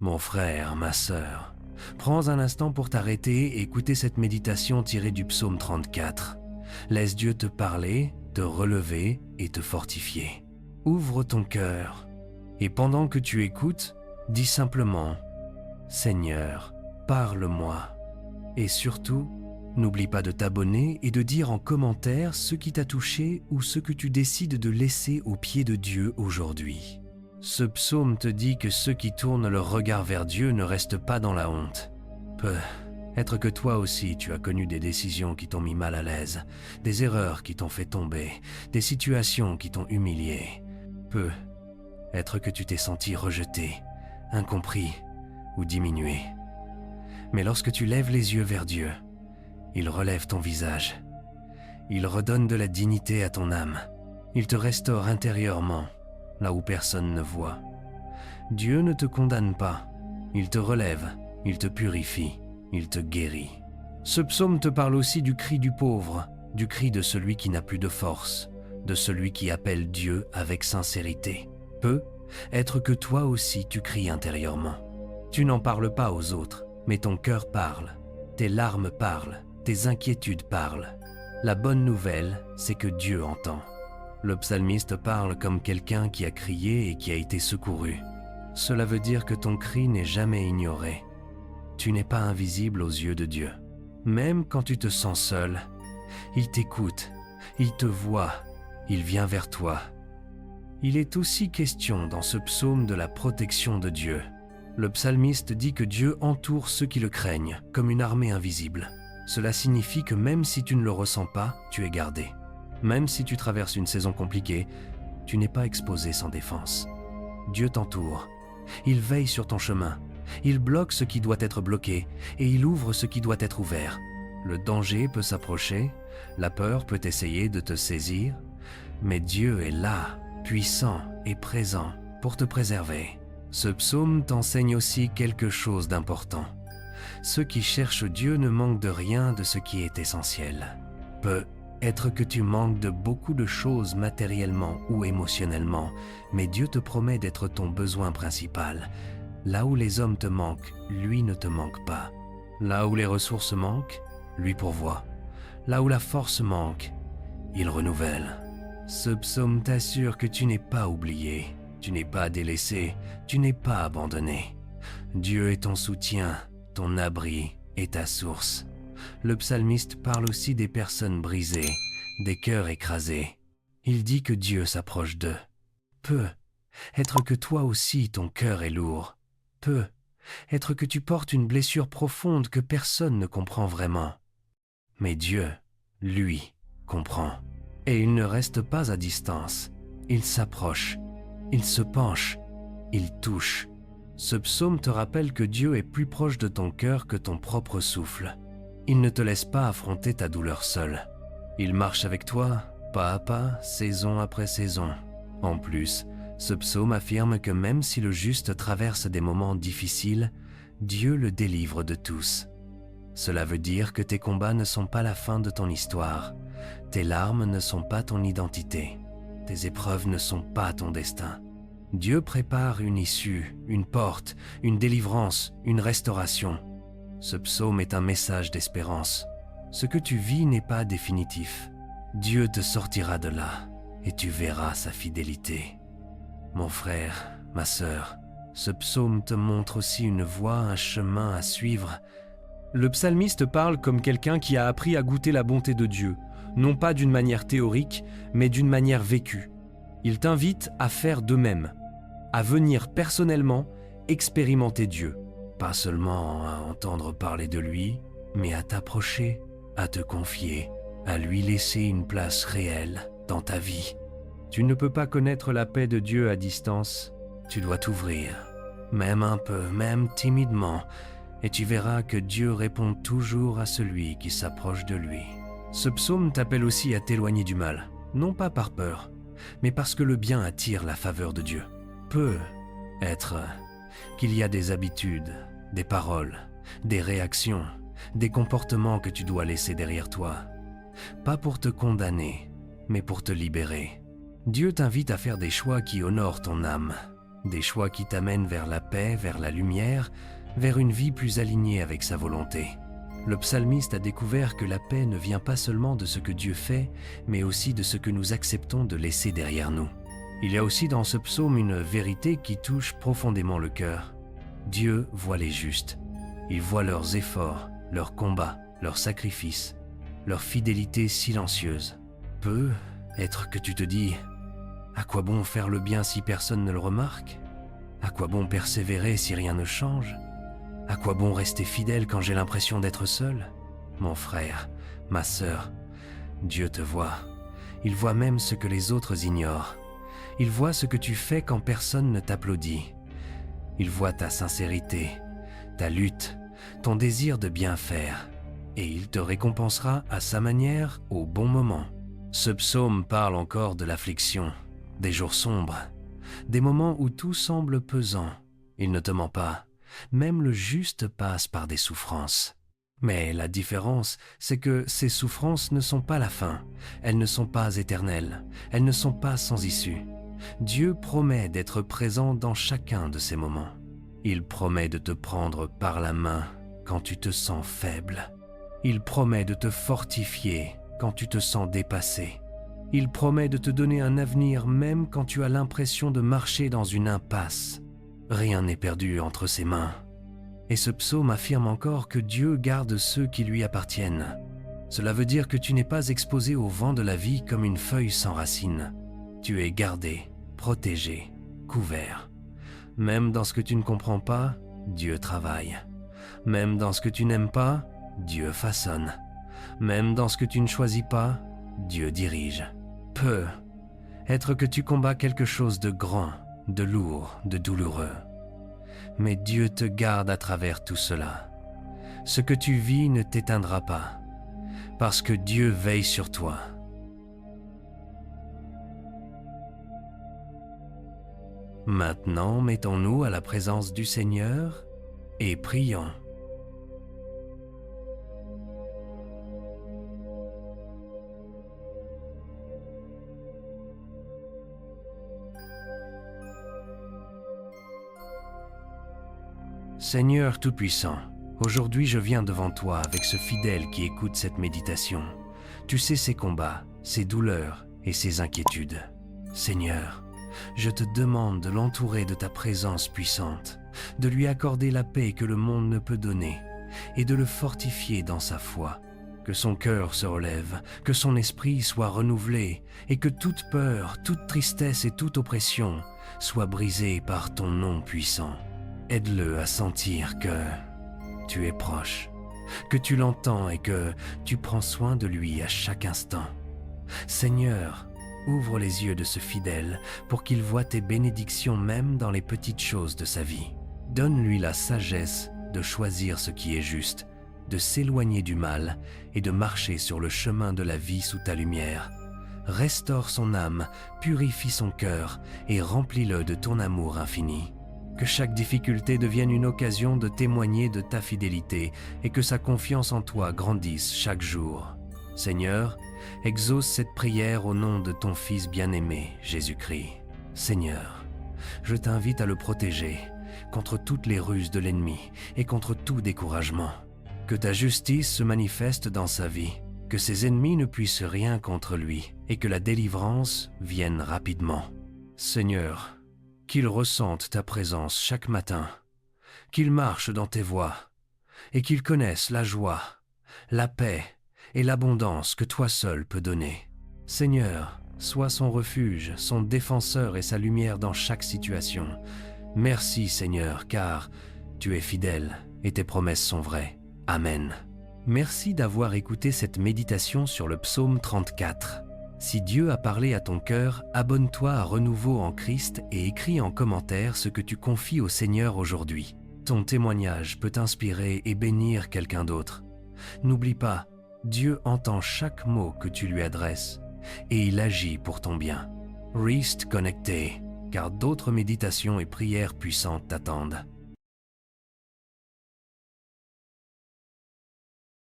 Mon frère, ma sœur, prends un instant pour t'arrêter et écouter cette méditation tirée du psaume 34. Laisse Dieu te parler, te relever et te fortifier. Ouvre ton cœur et pendant que tu écoutes, dis simplement « Seigneur, parle-moi » et surtout, n'oublie pas de t'abonner et de dire en commentaire ce qui t'a touché ou ce que tu décides de laisser aux pieds de Dieu aujourd'hui. Ce psaume te dit que ceux qui tournent leur regard vers Dieu ne restent pas dans la honte. Peut-être que toi aussi tu as connu des décisions qui t'ont mis mal à l'aise, des erreurs qui t'ont fait tomber, des situations qui t'ont humilié. Peut-être que tu t'es senti rejeté, incompris ou diminué. Mais lorsque tu lèves les yeux vers Dieu, il relève ton visage. Il redonne de la dignité à ton âme. Il te restaure intérieurement, là où personne ne voit. Dieu ne te condamne pas. Il te relève, il te purifie, il te guérit. Ce psaume te parle aussi du cri du pauvre, du cri de celui qui n'a plus de force, de celui qui appelle Dieu avec sincérité. Peut-être que toi aussi tu cries intérieurement. Tu n'en parles pas aux autres, mais ton cœur parle, tes larmes parlent, tes inquiétudes parlent. La bonne nouvelle, c'est que Dieu entend. Le psalmiste parle comme quelqu'un qui a crié et qui a été secouru. Cela veut dire que ton cri n'est jamais ignoré. Tu n'es pas invisible aux yeux de Dieu. Même quand tu te sens seul, il t'écoute, il te voit, il vient vers toi. Il est aussi question dans ce psaume de la protection de Dieu. Le psalmiste dit que Dieu entoure ceux qui le craignent, comme une armée invisible. Cela signifie que même si tu ne le ressens pas, tu es gardé. Même si tu traverses une saison compliquée, tu n'es pas exposé sans défense. Dieu t'entoure. Il veille sur ton chemin. Il bloque ce qui doit être bloqué et il ouvre ce qui doit être ouvert. Le danger peut s'approcher, la peur peut essayer de te saisir, mais Dieu est là, puissant et présent pour te préserver. Ce psaume t'enseigne aussi quelque chose d'important. Ceux qui cherchent Dieu ne manquent de rien de ce qui est essentiel. Peut-être que tu manques de beaucoup de choses matériellement ou émotionnellement, mais Dieu te promet d'être ton besoin principal. Là où les hommes te manquent, lui ne te manque pas. Là où les ressources manquent, lui pourvoit. Là où la force manque, il renouvelle. Ce psaume t'assure que tu n'es pas oublié, tu n'es pas délaissé, tu n'es pas abandonné. Dieu est ton soutien, ton abri et ta source. Le psalmiste parle aussi des personnes brisées, des cœurs écrasés. Il dit que Dieu s'approche d'eux. Peut-être que toi aussi ton cœur est lourd. Peut-être que tu portes une blessure profonde que personne ne comprend vraiment. Mais Dieu, lui, comprend. Et il ne reste pas à distance. Il s'approche, il se penche, il touche. Ce psaume te rappelle que Dieu est plus proche de ton cœur que ton propre souffle. Il ne te laisse pas affronter ta douleur seul. Il marche avec toi, pas à pas, saison après saison. En plus, ce psaume affirme que même si le juste traverse des moments difficiles, Dieu le délivre de tous. Cela veut dire que tes combats ne sont pas la fin de ton histoire. Tes larmes ne sont pas ton identité. Tes épreuves ne sont pas ton destin. Dieu prépare une issue, une porte, une délivrance, une restauration. Ce psaume est un message d'espérance. Ce que tu vis n'est pas définitif. Dieu te sortira de là et tu verras sa fidélité. Mon frère, ma sœur, ce psaume te montre aussi une voie, un chemin à suivre. Le psalmiste parle comme quelqu'un qui a appris à goûter la bonté de Dieu, non pas d'une manière théorique, mais d'une manière vécue. Il t'invite à faire de même, à venir personnellement expérimenter Dieu. Pas seulement à entendre parler de lui, mais à t'approcher, à te confier, à lui laisser une place réelle dans ta vie. Tu ne peux pas connaître la paix de Dieu à distance. Tu dois t'ouvrir, même un peu, même timidement, et tu verras que Dieu répond toujours à celui qui s'approche de lui. Ce psaume t'appelle aussi à t'éloigner du mal, non pas par peur, mais parce que le bien attire la faveur de Dieu. Peut-être qu'il y a des habitudes, des paroles, des réactions, des comportements que tu dois laisser derrière toi. Pas pour te condamner, mais pour te libérer. Dieu t'invite à faire des choix qui honorent ton âme. des choix qui t'amènent vers la paix, vers la lumière, vers une vie plus alignée avec sa volonté. Le psalmiste a découvert que la paix ne vient pas seulement de ce que Dieu fait, mais aussi de ce que nous acceptons de laisser derrière nous. Il y a aussi dans ce psaume une vérité qui touche profondément le cœur. Dieu voit les justes. Il voit leurs efforts, leurs combats, leurs sacrifices, leur fidélité silencieuse. Peut être que tu te dis « À quoi bon faire le bien si personne ne le remarque ? À quoi bon persévérer si rien ne change ? À quoi bon rester fidèle quand j'ai l'impression d'être seul ? Mon frère, ma sœur, Dieu te voit. Il voit même ce que les autres ignorent. Il voit ce que tu fais quand personne ne t'applaudit. Il voit ta sincérité, ta lutte, ton désir de bien faire. Et il te récompensera à sa manière au bon moment. Ce psaume parle encore de l'affliction, des jours sombres, des moments où tout semble pesant. Il ne te ment pas. Même le juste passe par des souffrances. Mais la différence, c'est que ces souffrances ne sont pas la fin. Elles ne sont pas éternelles. Elles ne sont pas sans issue. Dieu promet d'être présent dans chacun de ces moments. Il promet de te prendre par la main quand tu te sens faible. Il promet de te fortifier quand tu te sens dépassé. Il promet de te donner un avenir même quand tu as l'impression de marcher dans une impasse. Rien n'est perdu entre ses mains. Et ce psaume affirme encore que Dieu garde ceux qui lui appartiennent. Cela veut dire que tu n'es pas exposé au vent de la vie comme une feuille sans racines. Tu es gardé, protégé, couvert. Même dans ce que tu ne comprends pas, Dieu travaille. Même dans ce que tu n'aimes pas, Dieu façonne. Même dans ce que tu ne choisis pas, Dieu dirige. Peut être que tu combats quelque chose de grand, de lourd, de douloureux. Mais Dieu te garde à travers tout cela. Ce que tu vis ne t'éteindra pas, parce que Dieu veille sur toi. Maintenant, mettons-nous à la présence du Seigneur et prions. Seigneur Tout-Puissant, aujourd'hui je viens devant toi avec ce fidèle qui écoute cette méditation. Tu sais ses combats, ses douleurs et ses inquiétudes. Seigneur, je te demande de l'entourer de ta présence puissante, de lui accorder la paix que le monde ne peut donner et de le fortifier dans sa foi. Que son cœur se relève, que son esprit soit renouvelé et que toute peur, toute tristesse et toute oppression soient brisées par ton nom puissant. Aide-le à sentir que tu es proche, que tu l'entends et que tu prends soin de lui à chaque instant. Seigneur, ouvre les yeux de ce fidèle pour qu'il voie tes bénédictions même dans les petites choses de sa vie. Donne-lui la sagesse de choisir ce qui est juste, de s'éloigner du mal et de marcher sur le chemin de la vie sous ta lumière. Restaure son âme, purifie son cœur et remplis-le de ton amour infini. Que chaque difficulté devienne une occasion de témoigner de ta fidélité et que sa confiance en toi grandisse chaque jour. Seigneur, exauce cette prière au nom de ton Fils bien-aimé, Jésus-Christ. Seigneur, je t'invite à le protéger contre toutes les ruses de l'ennemi et contre tout découragement. Que ta justice se manifeste dans sa vie, que ses ennemis ne puissent rien contre lui et que la délivrance vienne rapidement. Seigneur, qu'il ressente ta présence chaque matin, qu'il marche dans tes voies et qu'il connaisse la joie, la paix et l'abondance que toi seul peux donner. Seigneur, sois son refuge, son défenseur et sa lumière dans chaque situation. Merci Seigneur, car tu es fidèle et tes promesses sont vraies. Amen. Merci d'avoir écouté cette méditation sur le psaume 34. Si Dieu a parlé à ton cœur, abonne-toi à Renouveau en Christ et écris en commentaire ce que tu confies au Seigneur aujourd'hui. Ton témoignage peut inspirer et bénir quelqu'un d'autre. N'oublie pas, Dieu entend chaque mot que tu lui adresses et il agit pour ton bien. Reste connecté, car d'autres méditations et prières puissantes t'attendent.